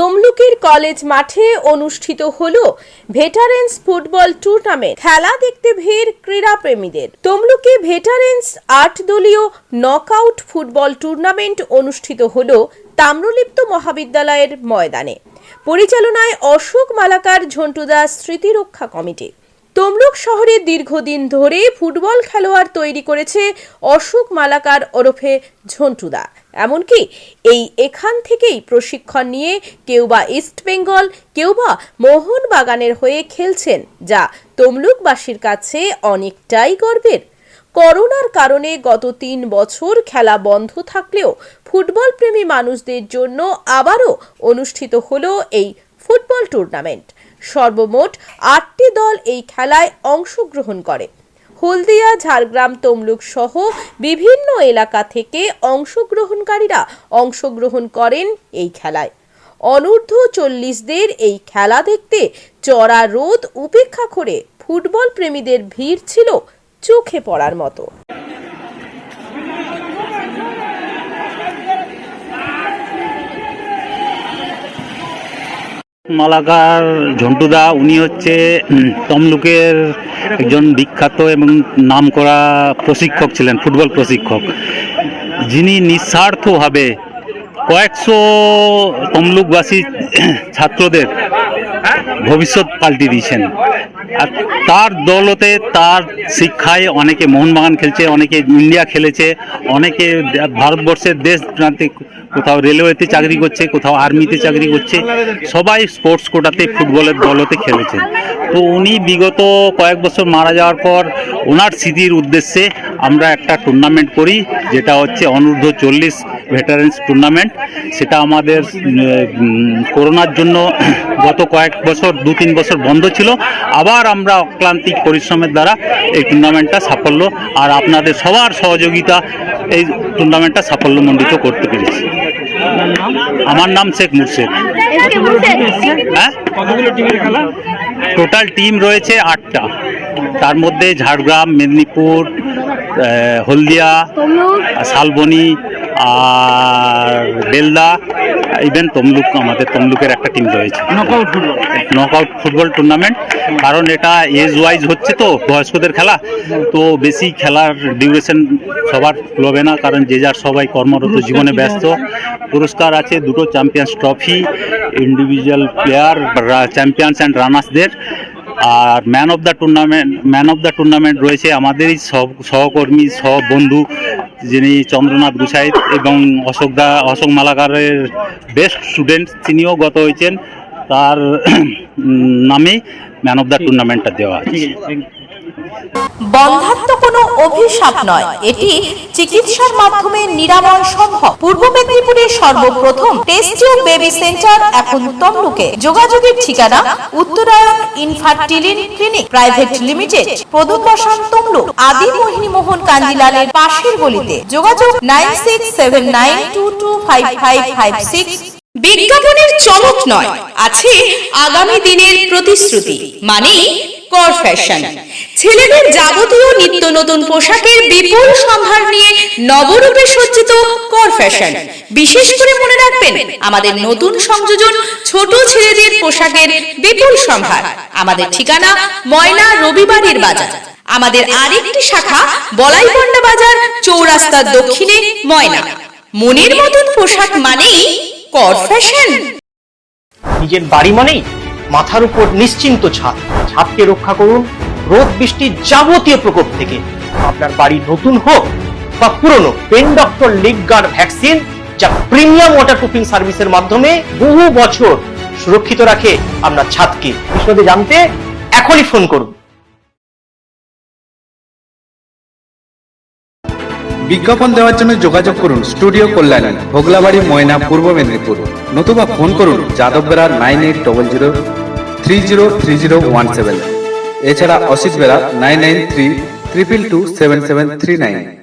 তমলুকের কলেজ মাঠে অনুষ্ঠিত হলো ভেটারেন্স ফুটবল টুর্নামেন্ট। খেলা দেখতে ভিড় ক্রীড়াপ্রেমীদের। তমলুকে ভেটারেন্স 8 দলীয় নকআউট ফুটবল টুর্নামেন্ট অনুষ্ঠিত হলো তাম্রলিপ্ত মহাবিদ্যালয়ের ময়দানে। পরিচালনায় অশোক মালাকার ঝন্টুদা স্মৃতিরক্ষা কমিটি। তমলুক শহরে দীর্ঘদিন ধরে ফুটবল খেলোয়াড় তৈরি করেছে অশোক মালাকার ওরফে ঝন্টুদা। এমনকি এখান থেকেই প্রশিক্ষণ নিয়ে কেউ বা ইস্ট বেঙ্গল, কেউ বা মোহনবাগানের হয়ে খেলছেন, যা তমলুকবাসীর কাছে অনেকটাই গর্বের। করোনার কারণে গত 3 বছর খেলা বন্ধ থাকলেও ফুটবল প্রেমী মানুষদের জন্য আবারও অনুষ্ঠিত হলো এই ফুটবল টুর্নামেন্ট। সর্বমোট 8টি দল এই খেলায় অংশগ্রহণ করে। হলদিয়া, ঝাড়গ্রাম, তমলুক সহ বিভিন্ন এলাকা থেকে অংশগ্রহণকারীরা অংশগ্রহণ করেন এই খেলায়। অনূর্ধ্ব 40দের এই খেলা দেখতে চড়া রোদ উপেক্ষা করে ফুটবল প্রেমীদের ভিড় ছিল চোখে পড়ার মতো। মালাকার ঝন্টুদা উনি হচ্ছে তমলুকের একজন বিখ্যাত এবং নামকরা প্রশিক্ষক ছিলেন, ফুটবল প্রশিক্ষক, যিনি নিঃস্বার্থভাবে কয়েকশো তমলুকবাসী ছাত্রদের ভবিষ্যৎ পাল্টে দিয়েছেন। আর তার দৌলতে, তার শিক্ষায় অনেকে মোহনবাগান খেলছে, অনেকে ইন্ডিয়া খেলেছে, অনেকে ভারতবর্ষের দেশ প্রান্তে কোথাও রেলওয়েতে চাকরি করছে, কোথাও আর্মিতে চাকরি করছে, সবাই স্পোর্টস কোটাতে ফুটবলের দলতে খেলেছেন। তো উনি বিগত কয়েক বছর মারা যাওয়ার পর ওনার স্মৃতির উদ্দেশ্যে আমরা একটা টুর্নামেন্ট করি, যেটা হচ্ছে অনূর্ধ্ব 40 ভেটারেন্স টুর্নামেন্ট। সেটা আমাদের করোনার জন্য গত কয়েক বছর 2-3 বছর বন্ধ ছিল। আবার আমরা অক্লান্তিক পরিশ্রমের দ্বারা এই টুর্নামেন্টটা সাফল্য আর আপনাদের সবার সহযোগিতা এই টুর্নামেন্টটা সাফল্যমণ্ডিত করতে পেরেছি। আমার নাম শেখ মুর্শেদ। হ্যাঁ, টোটাল টিম রয়েছে 8টা। তার মধ্যে ঝাড়গ্রাম, মেদিনীপুর, হলদিয়া, শালবনী আর বেলদা, ইভেন তমলুক, আমাদের তমলুকের একটা টিম রয়েছে। নকআউট ফুটবল টুর্নামেন্ট, কারণ এটা এজ ওয়াইজ হচ্ছে, তো বয়স্কদের খেলা, তো বেশি খেলার ডিউরেশন সবার হবে না, কারণ যে যার সবাই কর্মরত জীবনে ব্যস্ত। পুরস্কার আছে 2টো champions trophy, individual player, champions and রানার্সদের। আর ম্যান অফ দ্য টুর্নামেন্ট রয়েছে আমাদেরই সহকর্মী, বন্ধু, যিনি চন্দ্রনাথ গুসাইত এবং অশোক মালাকারের বেস্ট স্টুডেন্ট, তিনিও গত হয়েছেন, তার নামে ম্যান অফ দ্য টুর্নামেন্টটা দেওয়া আছে। বন্ধ্যাত্ব কোনো অভিশাপ নয়, এটি চিকিৎসার মাধ্যমে নিরাময় সম্ভব। পূর্ব মেদিনীপুরের সর্বপ্রথম টেস্ট টিউব বেবি সেন্টার এখন তমলুকে। যোগাযোগের ঠিকানা উত্তরায়ণ ইনফার্টিলিটি ক্লিনিক প্রাইভেট লিমিটেড, প্রদূত বসান, তমলুক। আদি মোহিনী মোহন কাঞ্জিলালের পাশের গলিতে। যোগাযোগ 9679225556। বিজ্ঞাপনের চমক নয়, আছে আগামী দিনের প্রতিশ্রুতি, মানে কর ফ্যাশন। ছেলেদের যাবতীয় নিত্য নতুন পোশাকের বিপুল সম্ভার নিয়ে নবরূপে সজ্জিত কর ফ্যাশন। বিশেষ করে মনে রাখবেন, আমাদের নতুন সংযোজন ছোট ছেলেদের পোশাকের বিপুল সম্ভার। আমাদের ঠিকানা ময়না রবিবারের বাজার। আমাদের আরেকটি শাখা বলাইপন্ডা বাজার, চৌরাস্তার দক্ষিণে, ময়না। মনের মতন পোশাক মানেই কর ফ্যাশন। নিজের বাড়ি মানেই মাথার উপর নিশ্চিন্ত ছাদ। ছাদকে রক্ষা করুন রোদ বৃষ্টির যাবতীয় প্রকোপ থেকে। আপনার বাড়ি নতুন হোক বা পুরনো, pen doctor leak guard vaccine, যা প্রিমিয়াম ওয়াটারপ্রুফিং সার্ভিসের মাধ্যমে বহু বছর সুরক্ষিত রাখে আপনার ছাদকে। বিশদে জানতে এখনই ফোন করুন। বিজ্ঞাপন দেওয়ার জন্য যোগাযোগ করুন স্টুডিও কল্যাণী, ভোগলাবাড়ি, ময়না, পূর্ব মেদিনীপুর। নতুবা ফোন করুন যাদব বেরা 9800303017। এছাড়া অসিত বেরা 9932227739।